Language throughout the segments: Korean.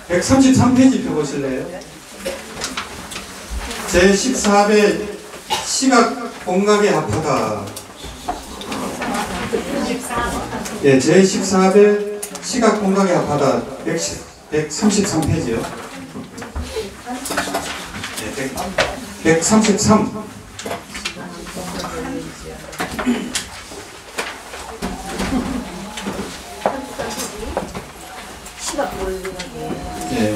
133페이지 펴보실래요? 제14배 시각 공각에 합하다. 예, 제14배 시각 공각에 합하다. 133페이지요. 예, 133. 예.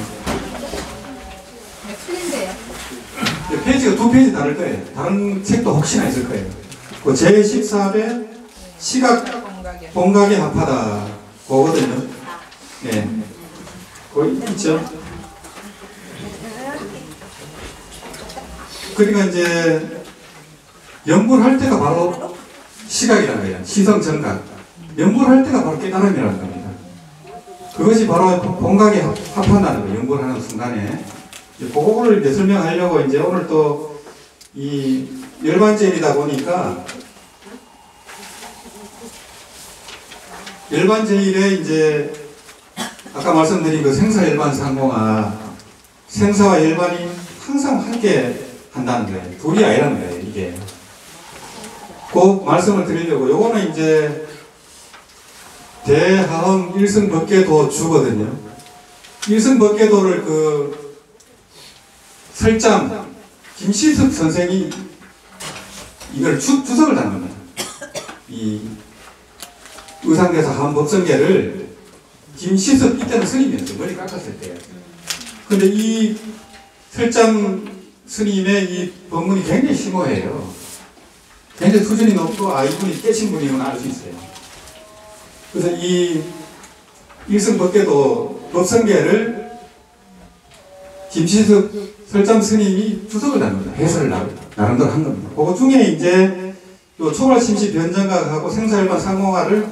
페이지가 두 페이지 다를 거예요. 다른 책도 혹시나 있을 거예요. 그 제14배 시각 공각에 합하다. 그거거든요. 네. 거기 있죠. 그러니까 이제 연구를 할 때가 바로 시각이라는 거예요. 시성 정각. 연구를 할 때가 바로 깨달음이라는 겁니다. 그것이 바로 공각에 합한다는 거예요. 연구를 하는 순간에. 그거를 이제 설명하려고 이제 오늘 또 이 열반제일이다 보니까 열반제일에 이제 아까 말씀드린 그 생사열반상공화, 생사와 열반이 항상 함께 한다는 거예요. 둘이 아니라는 거예요, 이게. 그 말씀을 드리려고, 요거는 이제 대하흥 일승법계도 주거든요. 일승법계도를 그 설장 김시섭 선생이 이걸 주석을 단 겁니다. 이 의상대사 한법성계를 김시섭 이때는 스님이었어요. 머리 깎았을 때. 근데 이 설장 스님의 이 법문이 굉장히 심오해요. 굉장히 수준이 높고 이분이 깨신 분이구나 알 수 있어요. 그래서 이 일승법계도 법성계를 김시섭 설장 스님이 주석을 단 겁니다. 해설을 나름대로 한 겁니다. 그거 중에 이제 요 초발심시 변정각하고 생사열반 상공화를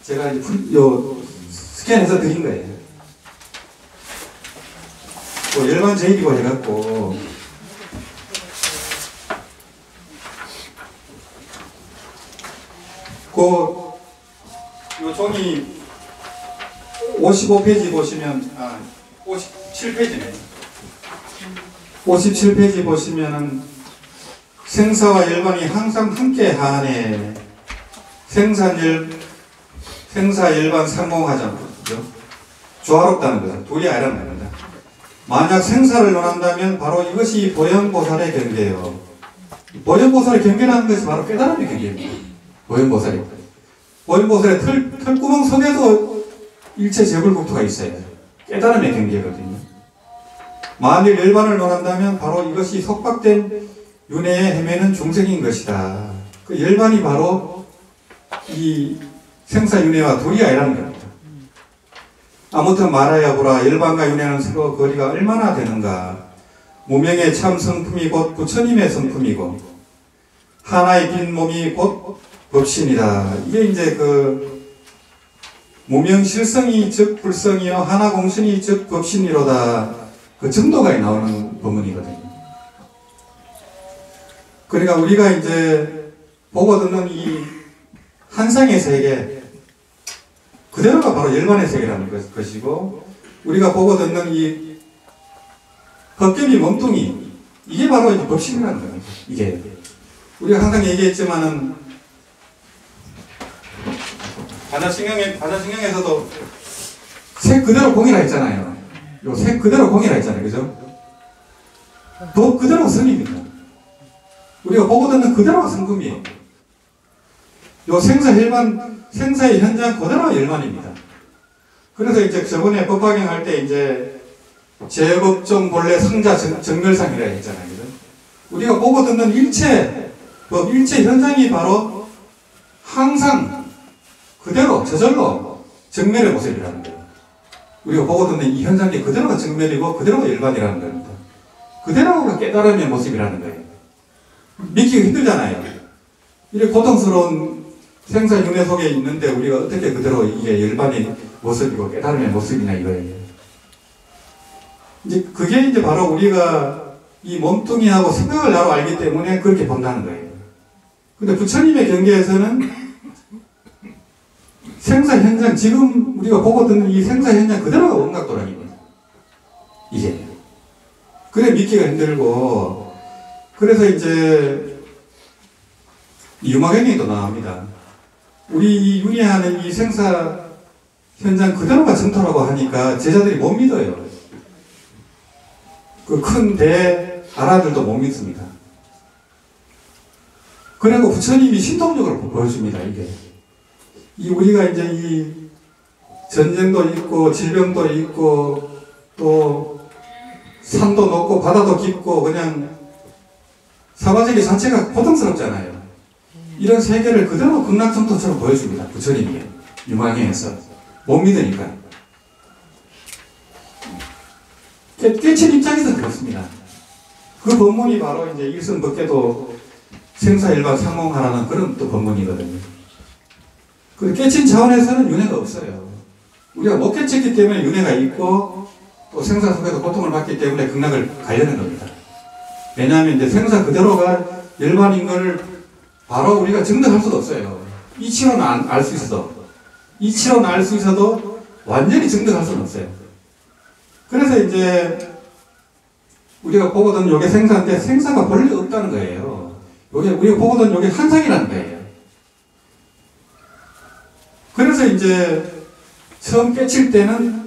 제가 이제 요 스캔해서 드린 거예요. 뭐 열반 제일이고 해갖고 요 종이 55페이지 보시면 57페이지네. 57페이지 보시면은 생사와 열반이 항상 함께 하네. 생사 열반 상공하잖아요. 그죠? 조화롭다는 거죠. 둘이 아니라는 겁니다. 만약 생사를 논한다면 바로 이것이 보현보살의 경계예요. 보현보살의 경계라는 것이 바로 깨달음의 경계입니다. 보현보살이. 보현보살의 털구멍 속에도 일체 재불국토가 있어요. 깨달음의 경계거든요. 만일 열반을 논한다면 바로 이것이 속박된 윤회에 헤매는 중생인 것이다. 그 열반이 바로 이 생사윤회와 둘이 아니라는 겁니다. 아무튼 말하야 보라. 열반과 윤회는 서로 거리가 얼마나 되는가. 무명의 참 성품이 곧 부처님의 성품이고 하나의 빈 몸이 곧 법신이다. 이게 이제 그 무명실성이 즉 불성이요 하나공신이 즉 법신이로다. 그 정도가 나오는 법문이거든요. 그러니까 우리가 이제 보고 듣는 이 한상의 세계 그대로가 바로 열반의 세계라는 것이고 우리가 보고 듣는 이 헛개비 몸뚱이 이게 바로 이제 법신이라는 거예요. 이게 우리가 항상 얘기했지만은 반야신경에서도 색 그대로 공이라 했잖아요. 요 색 그대로 공이라 했잖아요. 그죠? 법 그대로가 선입니다. 우리가 보고 듣는 그대로가 성금이에요. 요 생사의 현장 그대로가 열반입니다. 그래서 이제 저번에 법화경 할 때 이제 제법종 본래 상자 정멸상이라 했잖아요. 그죠? 우리가 보고 듣는 일체 현장이 바로 항상 그대로 저절로 정멸의 모습이라는 거예요. 우리가 보고 듣는 이 현상이 그대로가 정멸이고 그대로가 열반이라는 겁니다. 그대로가 깨달음의 모습이라는 거예요. 믿기가 힘들잖아요. 이렇게 고통스러운 생사윤회 속에 있는데 우리가 어떻게 그대로 이게 열반의 모습이고 깨달음의 모습이냐 이거예요. 이제 그게 이제 바로 우리가 이 몸뚱이하고 생각을 나로 알기 때문에 그렇게 본다는 거예요. 근데 부처님의 경계에서는 생사 현장, 지금 우리가 보고 듣는 이 생사 현장 그대로가 원각도락입니다. 이게. 그래 믿기가 힘들고, 그래서 이제 유마경에도 나옵니다. 우리 이 윤회하는 이 생사 현장 그대로가 정토라고 하니까 제자들이 못 믿어요. 그 큰 대 아라들도 못 믿습니다. 그리고 부처님이 신통력을 보여줍니다. 이게 이 우리가 이제 이 전쟁도 있고 질병도 있고 또 산도 높고 바다도 깊고 그냥 사바세계 자체가 고통스럽잖아요. 이런 세계를 그대로 극락정토처럼 보여줍니다. 부처님이 유망행에서 못 믿으니까. 깨친 입장에서 그렇습니다. 그 법문이 바로 이제 일선법계도 생사일반 상몽하라는 그런 또 법문이거든요. 그 깨친 차원에서는 윤회가 없어요. 우리가 못 깨쳤기 때문에 윤회가 있고 또 생사 속에서 고통을 받기 때문에 극락을 가려는 겁니다. 왜냐하면 이제 생사 그대로가 일반인 걸 바로 우리가 증득할 수도 없어요. 이치로는 알 수 있어도. 이치로는 알 수 있어도 완전히 증득할 수는 없어요. 그래서 이제 우리가 보거든 요게 생사인데 생사가 본래 없다는 거예요. 요게 우리가 보거든 요게 한상이라는 거예요. 그래서 이제 처음 깨칠 때는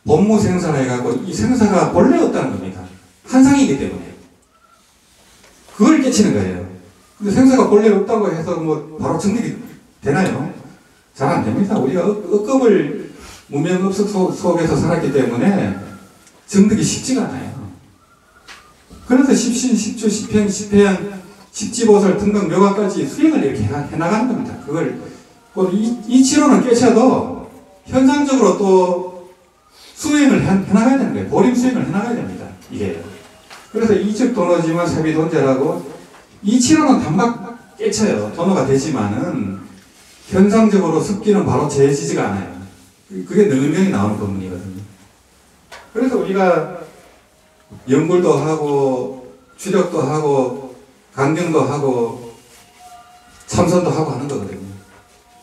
법무생사라 해가지고 이 생사가 본래 없다는 겁니다. 한상이기 때문에. 그걸 깨치는 거예요. 근데 생사가 본래 없다고 해서 뭐 바로 증득이 되나요? 잘 안 됩니다. 우리가 억겁을 무명업석 속에서 살았기 때문에 증득이 쉽지가 않아요. 그래서 십신, 십주, 십행, 십회양, 십지보살 등등 묘가까지 수행을 이렇게 해나가는 겁니다. 그걸 이치로는 깨쳐도 현상적으로 또 수행을 해나가야 되는 거예요. 보림 수행을 해나가야 됩니다. 이게. 그래서 이즉 도노지만 사비돈제라고 이치로는 단박 깨쳐요. 도노가 되지만은 현상적으로 습기는 바로 재지지가 않아요. 그게 능은경이 나오는 법문이거든요. 그래서 우리가 연불도 하고 추력도 하고 강경도 하고 참선도 하고 하는 거거든요.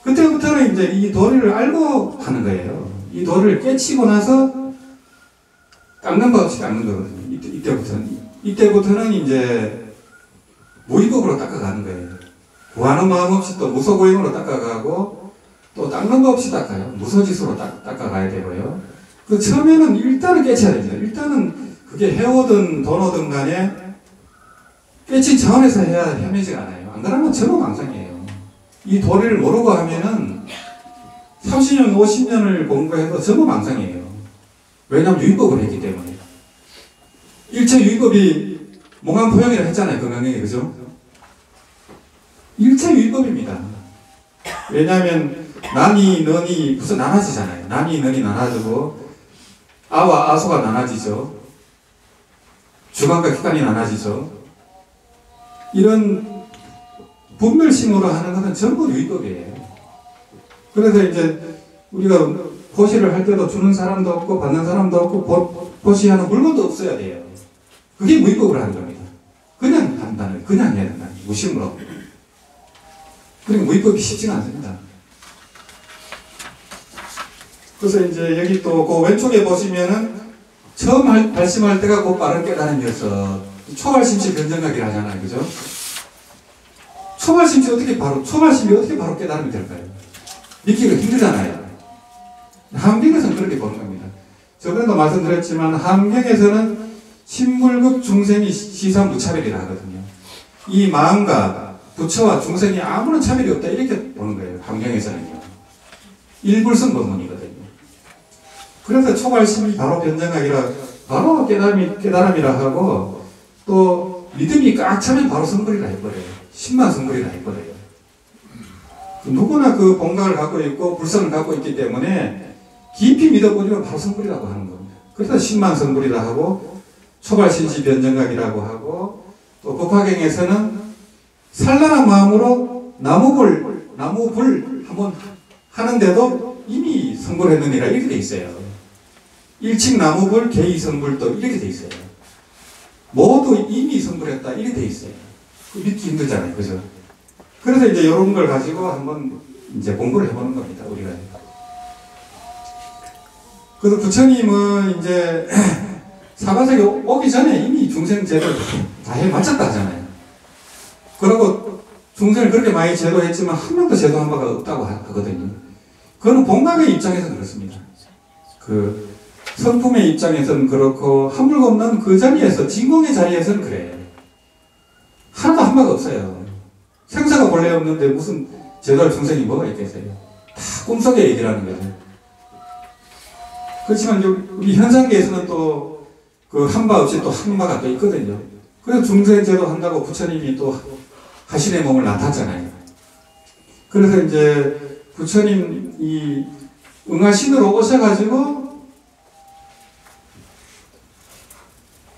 그때부터는 이제 이 도리를 알고 하는 거예요. 이 도리를 깨치고 나서 깎는 법 없이 깎는 거거든요. 이때부터는 이제 무위법으로 닦아가는 거예요. 구하는 마음 없이 또 무소고행으로 닦아가고 또 닦는 법 없이 닦아요. 무소지수로 닦아가야 되고요. 그 처음에는 일단은 깨쳐야 됩니다. 일단은 그게 해오든 돈오든 간에 깨친 차원에서 해야 헤매지가 않아요. 안 그러면 전부 망상이에요. 이 도리를 모르고 하면은 30년, 50년을 공부해도 전부 망상이에요. 왜냐하면 유의법을 했기 때문에. 일체 유의법이 몽환포용이라 했잖아요. 건강에. 그죠? 일체 유의법입니다. 왜냐하면 난이, 너니 무슨 나눠지잖아요. 난이, 너니 나눠지고 아와 아소가 나눠지죠. 주관과 기관이 나눠지죠. 이런 분별심으로 하는 것은 전부 유의법이에요. 그래서 이제 우리가 보시를 할 때도 주는 사람도 없고 받는 사람도 없고 보시하는 물건도 없어야 돼요. 그게 무의법을 하는 겁니다. 그냥 판단을 그냥 해야 된다. 무심으로. 그러니까 무의법이 쉽지가 않습니다. 그래서 이제 여기 또 그 왼쪽에 보시면은 처음 발심할 때가 그 빠른 깨달음이어서 초발심치 변정각이라 하잖아요. 그죠? 초발심이 어떻게 바로 깨달음이 될까요? 믿기가 힘들잖아요. 함경에서는 그렇게 보는 겁니다. 저번에도 말씀드렸지만 함경에서는 신물급 중생이 시사 무차별이라 하거든요. 이 마음과 부처와 중생이 아무런 차별이 없다 이렇게 보는 거예요. 함경에서는요. 일불성 법문이거든요. 그래서 초발심이 바로 변정각이라 바로 깨달음이라 하고 또 믿음이 꽉 차면 바로 성불이라 해버려요. 신만 성불이라 해버려요. 누구나 그 본각을 갖고 있고 불성을 갖고 있기 때문에 깊이 믿어보면 바로 성불이라고 하는 겁니다. 그래서 신만 성불이라 하고 초발신시 변정각이라고 하고 또 법화경에서는 산란한 마음으로 나무불 한번 하는데도 이미 성불했느니라 이렇게 돼 있어요. 일칙 나무불 개이성불도 이렇게 돼 있어요. 모두 이미 성불했다 이렇게 돼 있어요. 믿기 힘들잖아요. 그죠? 그래서 이제 이런 걸 가지고 한번 이제 공부를 해보는 겁니다. 우리가. 그래서 부처님은 이제 사바세계 오기 전에 이미 중생 제도 다 해 마쳤다 하잖아요. 그리고 중생을 그렇게 많이 제도했지만 한 명도 제도한 바가 없다고 하거든요. 그거는 본각의 입장에서는 그렇습니다. 그 성품의 입장에서는 그렇고 한물가 없는 그 자리에서 진공의 자리에서는 그래요. 하나도 한 바가 없어요. 생사가 본래 없는데 무슨 제도할 중생이 뭐가 있겠어요. 다 꿈속의 얘기라는 거죠. 그렇지만 우리 현상계에서는 또 그 한 바 없이 또 한 바가 또 있거든요. 그래서 중생 제도 한다고 부처님이 또 하신의 몸을 나탔잖아요. 그래서 이제 부처님 이 응하신으로 오셔가지고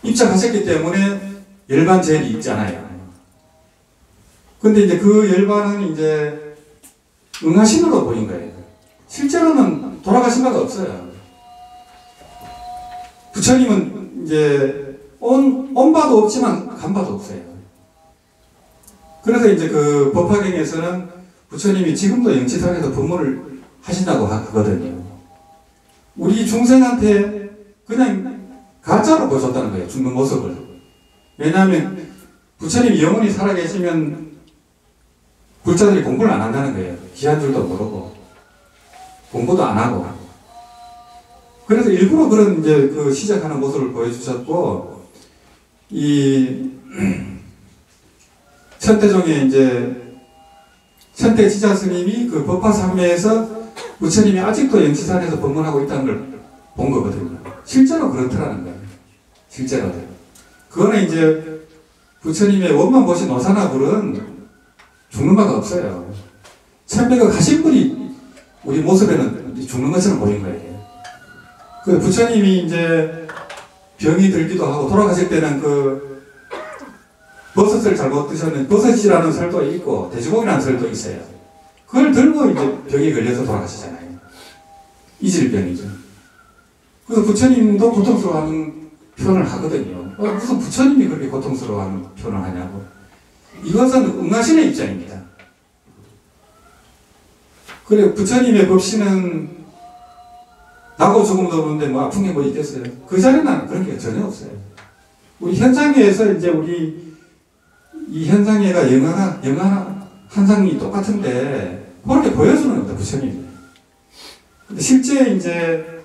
입장하셨기 때문에 열반 제일이 있잖아요. 근데 이제 그 열반은 이제 응하신으로 보인 거예요. 실제로는 돌아가신 바가 없어요. 부처님은 이제 온 바도 없지만 간 바도 없어요. 그래서 이제 그 법화경에서는 부처님이 지금도 영치상에서 법문을 하신다고 하거든요. 우리 중생한테 그냥 가짜로 보여줬다는 거예요. 죽는 모습을. 왜냐하면 부처님이 영원히 살아계시면 불자들이 공부를 안 한다는 거예요. 귀한 줄도 모르고 공부도 안 하고. 그래서 일부러 그런 이제 그 시작하는 모습을 보여주셨고, 이 천태종의 이제 천태지자 스님이 그 법화삼매에서 부처님이 아직도 영치산에서 법문하고 있다는 걸 본 거거든요. 실제로 그렇더라는 거예요. 실제로. 그거는 이제 부처님의 원만 보신 오사나불은 죽는 바가 없어요. 천배가 가신 분이 우리 모습에는 죽는 것처럼 보인 거예요. 그 부처님이 이제 병이 들기도 하고 돌아가실 때는 그 버섯을 잘못 드셨는데 버섯이라는 설도 있고 돼지고기라는 설도 있어요. 그걸 들고 이제 병에 걸려서 돌아가시잖아요. 이질병이죠. 그래서 부처님도 고통스러워하는 표현을 하거든요. 무슨 부처님이 그렇게 고통스러워하는 표현을 하냐고. 이것은 응하신의 입장입니다. 그래 부처님의 법신은 나고 죽음도 없는데 뭐 아픈 게 뭐 있겠어요? 그 자리는 그런 게 전혀 없어요. 우리 현상계에서 이제 우리 이 현상계가 영하나 한상이 똑같은데 그렇게 보여주는 겁니다, 부처님이. 근데 실제 이제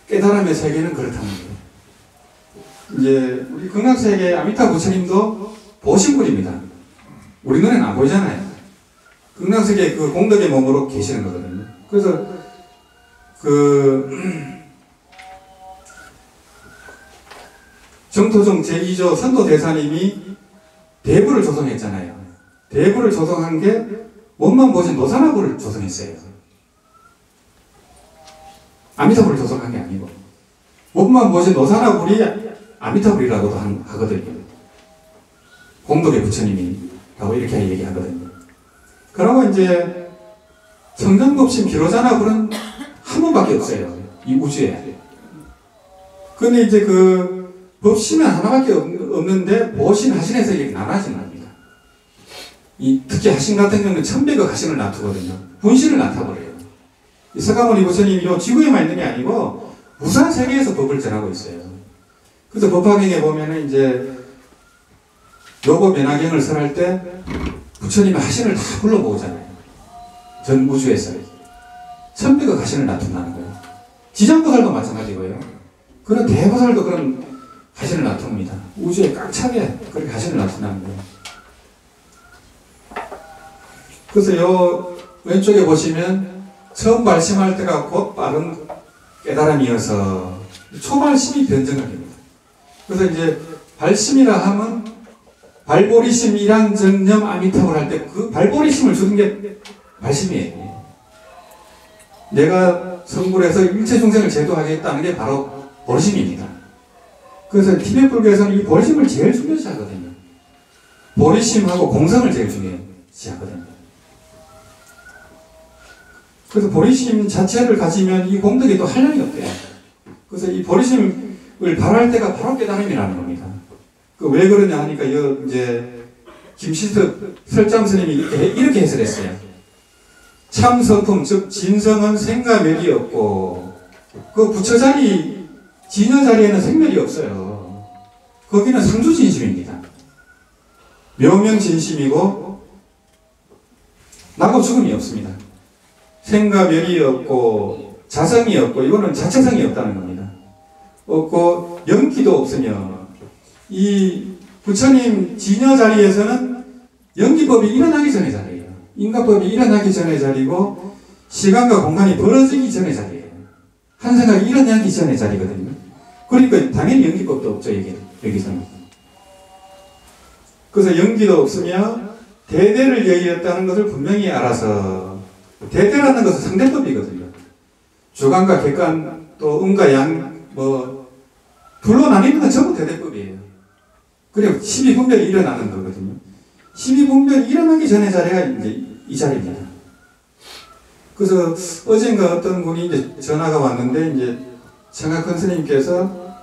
깨달음의 세계는 그렇다는 거예요. 이제 우리 극락세계 아미타 부처님도 보신 분입니다. 우리 눈에는 안 보이잖아요. 극락세계 그 공덕의 몸으로 계시는 거거든요. 그래서 정토종 제2조 선도대사님이 대부를 조성했잖아요. 대부를 조성한 게 원만 보신 노사나부를 조성했어요. 아미타불을 조성한 게 아니고 원만 보신 노사나불이 아미타불이라고도 하거든요. 공덕의 부처님이라고 이렇게 얘기하거든요. 그러고 이제 청정법신 비로자나불은 한 번밖에 없어요. 이 우주에. 근데 이제 그 법신은 하나밖에 없는데 보신 하신에서 이렇게 나눠지는 겁니다. 특히 하신 같은 경우는 천백억 하신을 나타거든요. 분신을 나타버려요. 이 서가모니 부처님이 요 지구에만 있는 게 아니고 무상 세계에서 법을 전하고 있어요. 그래서 법화경에 보면은 이제 요거 면화경을 설할 때 부처님의 하신을 다 불러보잖아요. 전 우주에서. 천백억 하신을 나타나는 거예요. 지장보살도 마찬가지고요. 그런 대보살도 그런 하신을 나타납니다. 우주에 꽉 차게 그렇게 하신을 나타나는 거예요. 그래서 요 왼쪽에 보시면 처음 발심할 때가 곧 빠른 깨달음이어서 초발심이 변정각입니다. 그래서 이제 발심이라 하면 발보리심 일ang 정념 아미타불 할 때 그 발보리심을 주는 게 발심이에요. 내가 성불해서 일체 중생을 제도하겠다는 게 바로 보리심입니다. 그래서 티베트 불교에서는 이 보리심을 제일 중요시하거든요. 보리심하고 공성을 제일 중요시하거든요. 그래서 보리심 자체를 가지면 이 공덕이 또 한량이 없대요. 그래서 이 보리심을 발할 때가 바로 깨달음이라는 겁니다. 왜 그러냐 하니까 이제 김시섭 설잠스님이 이렇게 해설했어요. 참 성품 즉 진성은 생가멸이 없고 그 부처자리 진여 자리에는 생멸이 없어요. 거기는 상주진심입니다. 묘명진심이고 나고 죽음이 없습니다. 생과 멸이 없고 자성이 없고 이거는 자체성이 없다는 겁니다. 없고 연기도 없으며 이 부처님 진여 자리에서는 연기법이 일어나기 전의 자리예요. 인과법이 일어나기 전의 자리고 시간과 공간이 벌어지기 전의 자리예요. 한 생각이 일어나기 전의 자리거든요. 그러니까 당연히 연기법도 없죠. 여기서는. 그래서 연기도 없으며 대대를 여의었다는 것을 분명히 알아서 대대라는 것은 상대법이거든요. 주관과 객관 또 음과 양 둘로 나뉘는 건 전부 대대법이에요. 그리고 12분별이 일어나는 거거든요. 12분별이 일어나기 전의 자리가 이제 이 자리입니다. 그래서 어젠가 어떤 분이 이제 전화가 왔는데 이제 청학근 스님께서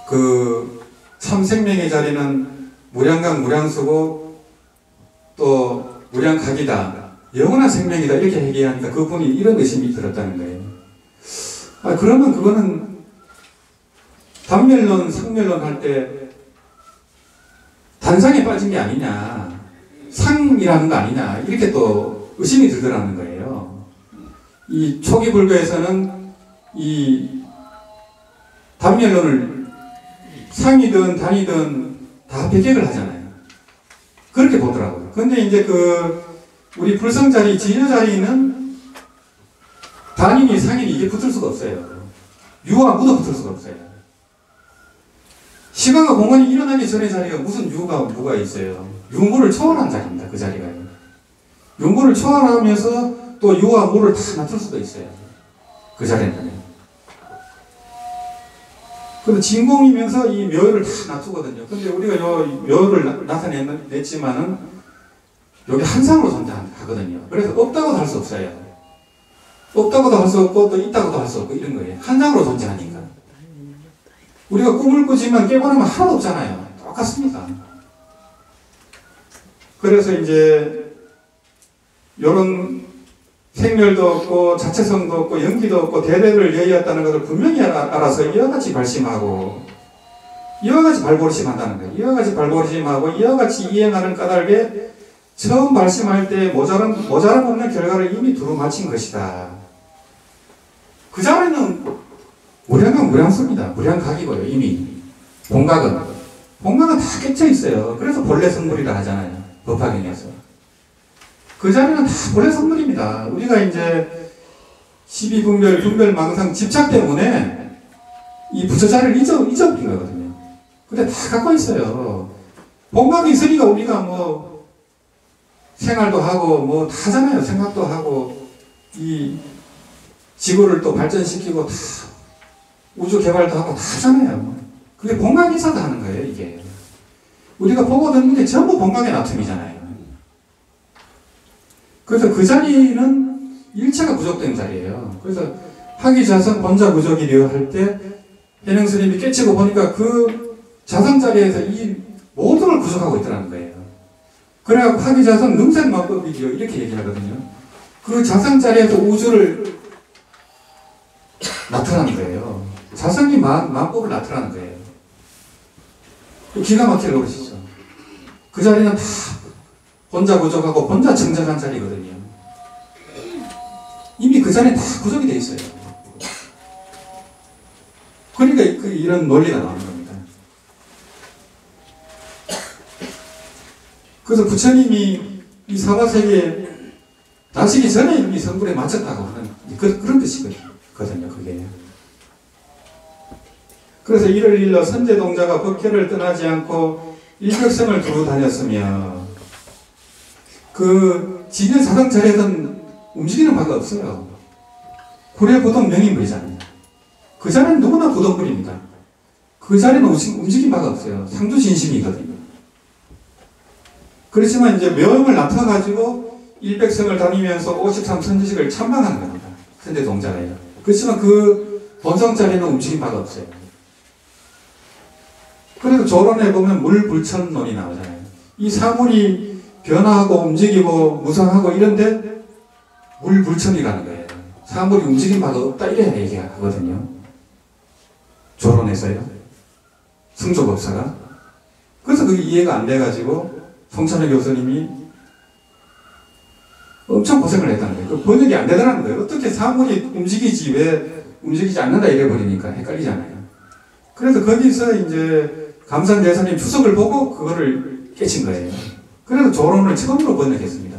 그 참생명의 자리는 무량각 무량수고 또 무량각이다. 영원한 생명이다. 이렇게 얘기하니까 그분이 이런 의심이 들었다는 거예요. 그러면 그거는 단멸론, 상멸론 할 때 단상에 빠진 게 아니냐. 상이라는 거 아니냐. 이렇게 또 의심이 들더라는 거예요. 이 초기 불교에서는 이 단멸론을 상이든 단이든 다 배격을 하잖아요. 그렇게 보더라고요. 근데 이제 우리 불성자리, 진여자리는 단이니 상이니 이게 붙을 수가 없어요. 유와 무도 붙을 수가 없어요. 시간과 공간이 일어나기 전의 자리가 무슨 유가 무가 있어요. 유무를 초월한 자리입니다. 그 자리가요. 유무를 초월하면서 또 유와 무를 다 낮출 수도 있어요. 그 자리는. 근데 진공이면서 이 묘를 다 낮추거든요. 근데 우리가 요 묘를 나타냈지만은 여기 한상으로 존재하거든요. 그래서 없다고도 할 수 없어요. 없다고도 할 수 없고 또 있다고도 할 수 없고 이런 거예요. 한상으로 존재하니까. 우리가 꿈을 꾸지만 깨고 나면 하나도 없잖아요. 똑같습니다. 그래서 이제 요런 생멸도 없고 자체성도 없고 연기도 없고 대대를 여의었다는 것을 분명히 알아서 이와 같이 발심하고 이와 같이 발보심한다는 거예요. 이와 같이 발보심하고 이와 같이 이행하는 까닭에 처음 발심할 때 모자람 없는 결과를 이미 두루 마친 것이다. 그 자리는 무량각 무량수입니다. 무량각이고요. 이미 본각은 다 깨쳐 있어요. 그래서 본래 성물이라 하잖아요. 법화경에서. 그 자리는 다 본래 성물입니다. 우리가 이제 12분별, 분별, 망상, 집착 때문에 이 부처 자리를 잊어버린 거거든요. 근데 다 갖고 있어요. 본각이 있으니까 우리가 생활도 하고 다 하잖아요. 생각도 하고 이 지구를 또 발전시키고 다 우주 개발도 하고 다 하잖아요. 그게 본각이 있어서 하는 거예요. 이게 우리가 보고 듣는 게 전부 본각의 나툼이잖아요. 그래서 그 자리는 일체가 부족된 자리예요. 그래서 학위자성 본자부족이려 할 때 해능 스님이 깨치고 보니까 그 자성 자리에서 이 모든 걸 구속하고 있더라는 거예요. 그래갖고 학위자성 능생만법이죠. 이렇게 얘기하거든요. 그 자성 자리에서 우주를 나타나는 거예요. 자성이 만법을 나타나는 거예요. 기가 막히게 그러시죠. 그 자리는 다 본자 부족하고 본자 청정한 자리거든요. 이미 그 자리에 다 구성이 되어 있어요. 그러니까 이런 논리가 나오는 겁니다. 그래서 부처님이 이 사바세계에 나시기 전에 이미 성불에 마쳤다고 하는 그런 뜻이거든요. 그게. 그래서 이를 일러 선제동자가 법계를 떠나지 않고 일격성을 두루 다녔으며 그 진여 사상 자리에서는 움직이는 바가 없어요. 고려 보통 명인불이잖아요. 그 자리는 누구나 부동불입니다. 그 자리는 움직인 바가 없어요. 상주진심이거든요. 그렇지만 이제 묘음을 나타가지고 일백성을 다니면서 53선지식을 참방하는 겁니다. 선제동자가요. 그렇지만 그 본성자리는 움직인 바가 없어요. 그래서 조론에 보면 물불천론이 나오잖아요. 이 사물이 변화하고 움직이고 무상하고 이런데 물불천이라는 거예요. 사물이 움직인 바가 없다 이래야 얘기하거든요. 조론에서요. 승조법사가. 그래서 그게 이해가 안 돼가지고 송찬호 교수님이 엄청 고생을 했다는 거예요. 그 번역이 안 되더라는 거예요. 어떻게 사물이 움직이지 왜 움직이지 않는다 이래버리니까 헷갈리잖아요. 그래서 거기서 이제 감산대사님 주석을 보고 그거를 깨친 거예요. 그래서 조론을 처음으로 번역했습니다.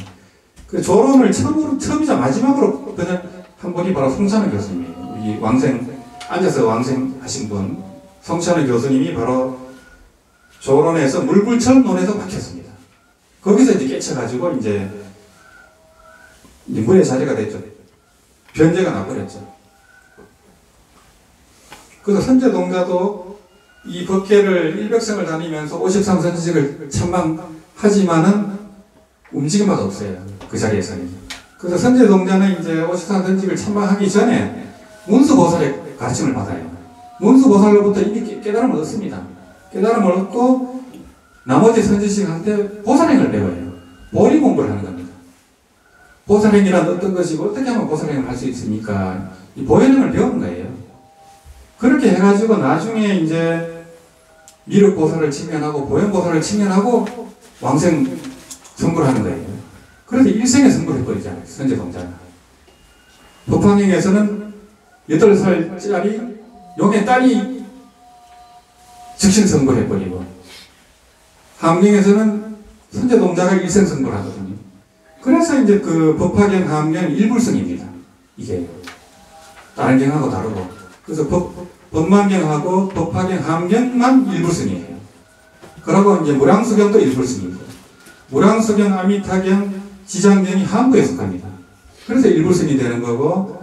그 조론을 처음이자 마지막으로 번역한 분이 바로 송찬호 교수님이에요. 이 왕생, 앉아서 왕생하신 분, 송찬호 교수님이 바로 조론에서 물불천론에서 박혔습니다. 거기서 이제 깨쳐가지고 이제 물의 자리가 됐죠. 변제가 나버렸죠. 그래서 선제동자도 이 법계를 일백성을 다니면서 53선지식을 찬망하지만은 움직임마다 없어요. 그 자리에서는. 그래서 선제동자는 이제 53선지식을 찬망하기 전에 문수보살의 가르침을 받아요. 문수보살로부터 이미 깨달음을 얻습니다. 깨달음을 얻고 나머지 선지식한테 보살행을 배워요. 보리 공부를 하는 겁니다. 보살행이란 어떤 것이고 어떻게 하면 보살행을 할 수 있습니까? 이 보현행을 배우는 거예요. 그렇게 해가지고 나중에 이제 미륵보살을 칭찬하고 보현보살을 칭찬하고 왕생 선고를 하는 거예요. 그래서 일생에 선고를 해버리잖아요. 선제동자는. 법화경에서는 8살짜리 용의 딸이 즉신 선고를 해버리고 함경에서는 선제동자가 일생 선고를 하거든요. 그래서 이제 그 법화경, 함경 일불성입니다. 이게 다른 경하고 다르고. 그래서 법만경하고 법화경, 함경만 일불성이에요. 그리고 이제 무량수경도 일불성이고, 무량수경, 아미타경, 지장경이 함부에 속합니다. 그래서 일불성이 되는 거고,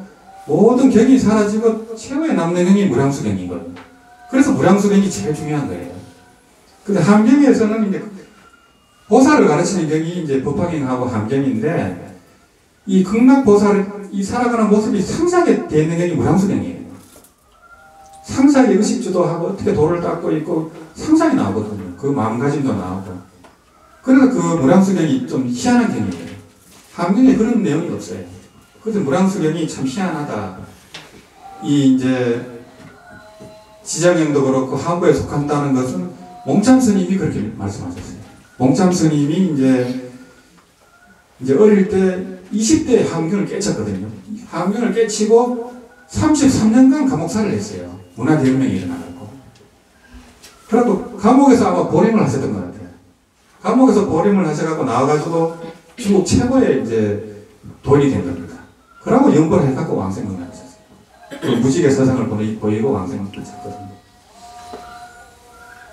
모든 경이 사라지고 최후에 남는 경이 무량수경이거든요. 그래서 무량수경이 제일 중요한 거예요. 근데 함경에서는 이제 보살을 가르치는 경이 이제 법화경하고 함경인데, 이 극락보살, 이 살아가는 모습이 상세하게 되어 있는 경이 무량수경이에요. 상세하게 의식주도하고 어떻게 도를 닦고 있고 상상이 나오거든요. 그 마음가짐도 나오고. 그래서 그 무량수경이 좀 희한한 경이에요. 함경에 그런 내용이 없어요. 그래서 무량수경이 참 희한하다. 이 이제 지장경도 그렇고 함부에 속한다는 것은 몽참 스님이 그렇게 말씀하셨어요. 몽참 스님이 이제 어릴 때 20대에 함경을 깨쳤거든요. 함경을 깨치고 33년간 감옥살을 했어요. 문화대혁명이 일어나고. 그래도 감옥에서 아마 보림을 하셨던 것 같아요. 감옥에서 보림을 하셔가지고 나와가지고 중국 최고의 이제 돈이 된 겁니다. 그러고 연보를 해갖고 왕생을 하셨어요. 그 무직의 서상을 보이고 왕생을 하셨거든요.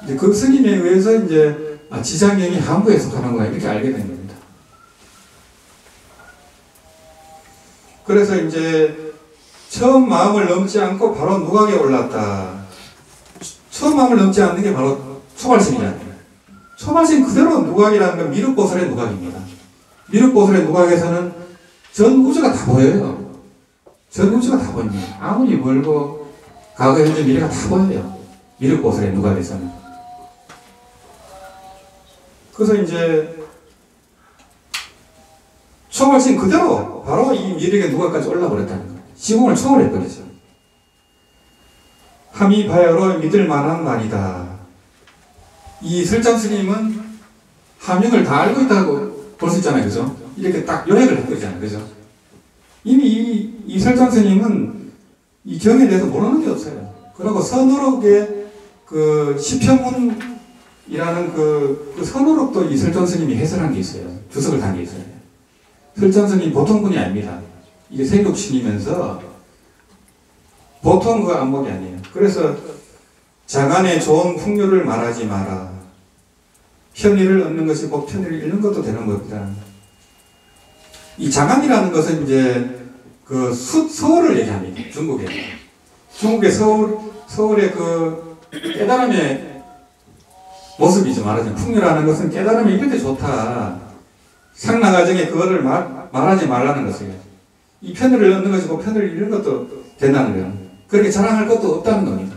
이제 그 스님에 의해서 이제 지장경이 함부에 속하는 거야 이렇게 알게 된 겁니다. 그래서 이제 처음 마음을 넘지 않고 바로 누각에 올랐다. 처음 마음을 넘지 않는 게 바로 초발심이잖아요. 초발심 그대로 누각이라는 건 미륵보살의 누각입니다. 미륵보살의 누각에서는 전 우주가 다 보여요. 전 우주가 다 보입니다. 아무리 멀고 과거, 현재, 미래가 다 보여요. 미륵보살의 누각에서는. 그래서 이제 초발심 그대로 바로 이 미륵의 누각까지 올라버렸다는 거예요. 시공을 초월해버리죠. 함이 바야로 믿을 만한 말이다. 이 설장 스님은 함경을 다 알고 있다고 볼 수 있잖아요. 그죠? 이렇게 딱 요약을 해버리잖아요. 그죠? 이미 이 설장 스님은 이 경에 대해서 모르는 게 없어요. 그리고 선우록의 그 시편문이라는 그 선우록도 이 설장 스님이 해설한 게 있어요. 주석을 단 게 있어요. 설장 스님 보통 분이 아닙니다. 이게 세육신이면서 보통 그 안목이 아니에요. 그래서 자간의 좋은 풍류를 말하지 마라. 편의를 얻는 것이 곧 편의를 잃는 것도 되는 겁니다. 이 자간이라는 것은 이제 그 서울을 얘기합니다. 중국에. 중국의 서울의 그 깨달음의 모습이죠. 말하자면 풍류라는 것은 깨달음이 이렇게 좋다. 상나가정에 그거를 말하지 말라는 것이에요. 이 편의를 얻는 것이고 편의를 잃는 것도 된다는 거예요. 그렇게 자랑할 것도 없다는 겁니다.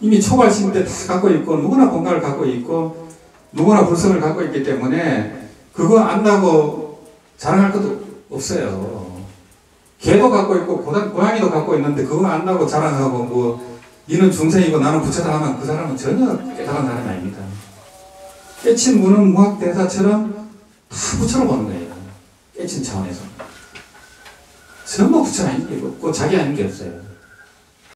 이미 초발심 때 다 갖고 있고 누구나 공간을 갖고 있고 누구나 불성을 갖고 있기 때문에 그거 안다고 자랑할 것도 없어요. 개도 갖고 있고 고양이도 갖고 있는데 그거 안다고 자랑하고 뭐 이는 중생이고 나는 부처다 하면 그 사람은 전혀 깨달은 사람이 아닙니다. 깨친 무는 무학대사처럼 다 부처로 보는 거예요. 깨친 차원에서. 전부 부처 아닌 게 없고 자기 아닌 게 없어요.